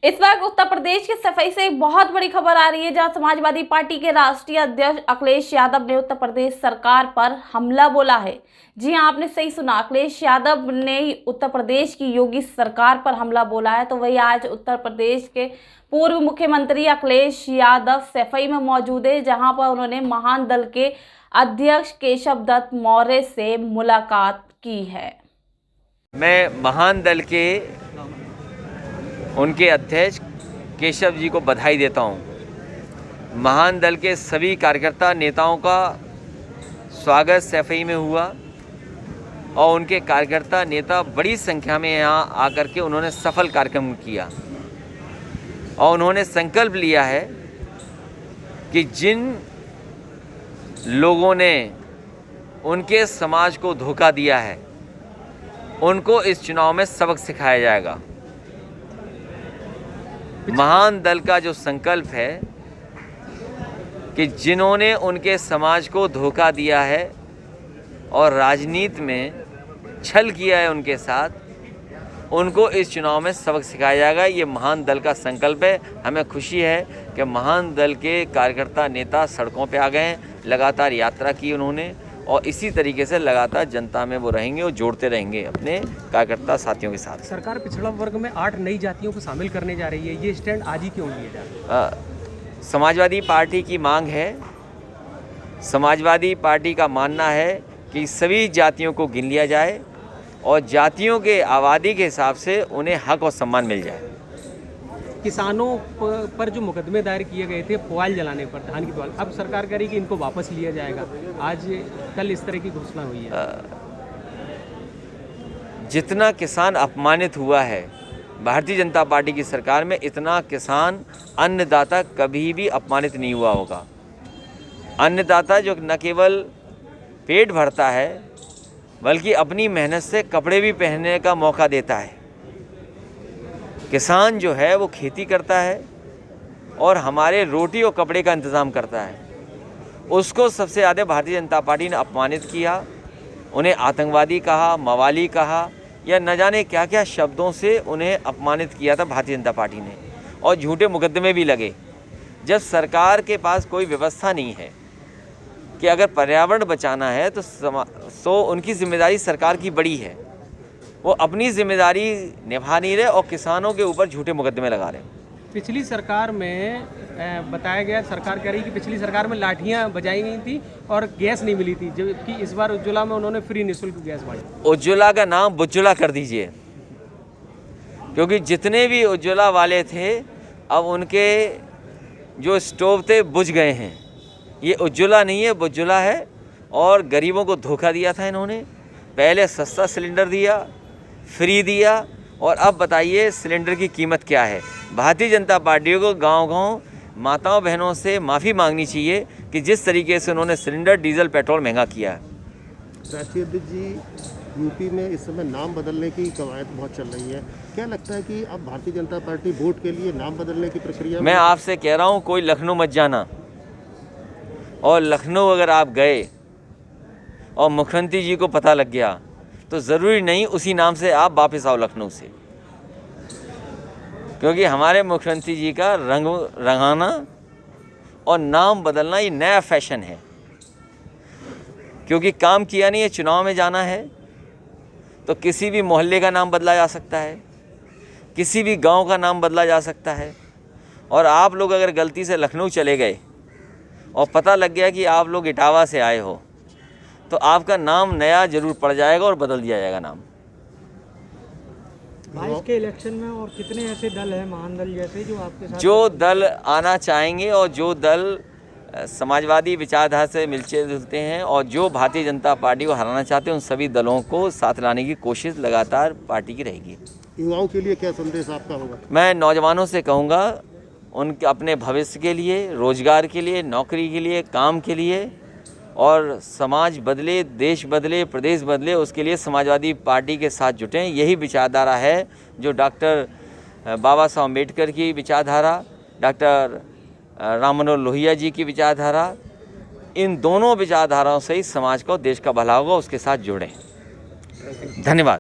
इस वक्त उत्तर प्रदेश के सफाई से एक बहुत बड़ी खबर आ रही है, जहां समाजवादी पार्टी के राष्ट्रीय अध्यक्ष अखिलेश यादव ने उत्तर प्रदेश सरकार पर हमला बोला है। जी हां, आपने सही सुना, अखिलेश यादव ने उत्तर प्रदेश की योगी सरकार पर हमला बोला है। तो वही आज उत्तर प्रदेश के पूर्व मुख्यमंत्री अखिलेश यादव सफाई में मौजूद है, जहां पर उन्होंने महान दल के अध्यक्ष केशव दत्त मौर्य से मुलाकात की है। मैं महान दल के उनके अध्यक्ष केशव जी को बधाई देता हूं। महान दल के सभी कार्यकर्ता नेताओं का स्वागत सफाई में हुआ और उनके कार्यकर्ता नेता बड़ी संख्या में यहां आकर के उन्होंने सफल कार्यक्रम किया और उन्होंने संकल्प लिया है कि जिन लोगों ने उनके समाज को धोखा दिया है उनको इस चुनाव में सबक सिखाया जाएगा। महान दल का जो संकल्प है कि जिन्होंने उनके समाज को धोखा दिया है और राजनीति में छल किया है उनके साथ, उनको इस चुनाव में सबक सिखाया जाएगा। ये महान दल का संकल्प है। हमें खुशी है कि महान दल के कार्यकर्ता नेता सड़कों पे आ गए हैं, लगातार यात्रा की उन्होंने और इसी तरीके से लगातार जनता में वो रहेंगे और जोड़ते रहेंगे अपने कार्यकर्ता साथियों के साथ। सरकार पिछड़ा वर्ग में 8 नई जातियों को शामिल करने जा रही है, ये स्टैंड आज ही क्यों लिया जा रहा है? समाजवादी पार्टी की मांग है। समाजवादी पार्टी का मानना है कि सभी जातियों को गिन लिया जाए और जातियों के आबादी के हिसाब से उन्हें हक और सम्मान मिल जाए। किसानों पर जो मुकदमे दायर किए गए थे पुआल जलाने पर, धान की पुआल, अब सरकार कह रही कि इनको वापस लिया जाएगा। आज कल इस तरह की घोषणा हुई है। जितना किसान अपमानित हुआ है भारतीय जनता पार्टी की सरकार में, इतना किसान अन्नदाता कभी भी अपमानित नहीं हुआ होगा। अन्नदाता जो न केवल पेट भरता है बल्कि अपनी मेहनत से कपड़े भी पहनने का मौका देता है। किसान जो है वो खेती करता है और हमारे रोटी और कपड़े का इंतज़ाम करता है। उसको सबसे ज़्यादा भारतीय जनता पार्टी ने अपमानित किया, उन्हें आतंकवादी कहा, मवाली कहा या न जाने क्या क्या शब्दों से उन्हें अपमानित किया था भारतीय जनता पार्टी ने और झूठे मुकदमे भी लगे। जब सरकार के पास कोई व्यवस्था नहीं है कि अगर पर्यावरण बचाना है तो उनकी जिम्मेदारी सरकार की बड़ी है, वो अपनी जिम्मेदारी निभा नहीं रहे और किसानों के ऊपर झूठे मुकदमे लगा रहे। पिछली सरकार में बताया गया, सरकार कह रही कि पिछली सरकार में लाठियां बजाई गई थी और गैस नहीं मिली थी, जबकि इस बार उज्ज्वला में उन्होंने फ्री निःशुल्क गैस बांटी। उज्ज्वला का नाम बुज्जुला कर दीजिए, क्योंकि जितने भी उज्ज्वला वाले थे अब उनके जो स्टोव थे बुझ गए हैं। ये उज्ज्वला नहीं है, बुज्जुला है और गरीबों को धोखा दिया था इन्होंने। पहले सस्ता सिलेंडर दिया, फ्री दिया और अब बताइए सिलेंडर की कीमत क्या है। भारतीय जनता पार्टी को गांव-गांव माताओं बहनों से माफ़ी मांगनी चाहिए कि जिस तरीके से उन्होंने सिलेंडर, डीजल, पेट्रोल महंगा किया है। राष्ट्रीय अध्यक्ष जी, यूपी में इस समय नाम बदलने की कवायद बहुत चल रही है, क्या लगता है कि अब भारतीय जनता पार्टी वोट के लिए नाम बदलने की प्रक्रिया? मैं आपसे कह रहा हूँ कोई लखनऊ मत जाना, और लखनऊ अगर आप गए और मुख्यमंत्री जी को पता लग गया तो ज़रूरी नहीं उसी नाम से आप वापस आओ लखनऊ से, क्योंकि हमारे मुख्यमंत्री जी का रंग रंगाना और नाम बदलना ये नया फैशन है। क्योंकि काम किया नहीं है, चुनाव में जाना है तो किसी भी मोहल्ले का नाम बदला जा सकता है, किसी भी गांव का नाम बदला जा सकता है। और आप लोग अगर गलती से लखनऊ चले गए और पता लग गया कि आप लोग इटावा से आए हो तो आपका नाम नया जरूर पड़ जाएगा और बदल दिया जाएगा नाम। 22 के इलेक्शन में और कितने ऐसे दल हैं महान दल जैसे जो आपके साथ, जो दल आना चाहेंगे और जो दल समाजवादी विचारधारा से मिलते जुलते हैं और जो भारतीय जनता पार्टी को हराना चाहते हैं, उन सभी दलों को साथ लाने की कोशिश लगातार पार्टी की रहेगी। युवाओं के लिए क्या संदेश आपका होगा? मैं नौजवानों से कहूँगा उनके अपने भविष्य के लिए, रोजगार के लिए, नौकरी के लिए, काम के लिए और समाज बदले, देश बदले, प्रदेश बदले, उसके लिए समाजवादी पार्टी के साथ जुटें। यही विचारधारा है जो डॉक्टर बाबा साहब अम्बेडकर की विचारधारा, डॉक्टर राम मनोहर लोहिया जी की विचारधारा, इन दोनों विचारधाराओं से ही समाज को, देश का भला होगा, उसके साथ जुड़ें। धन्यवाद।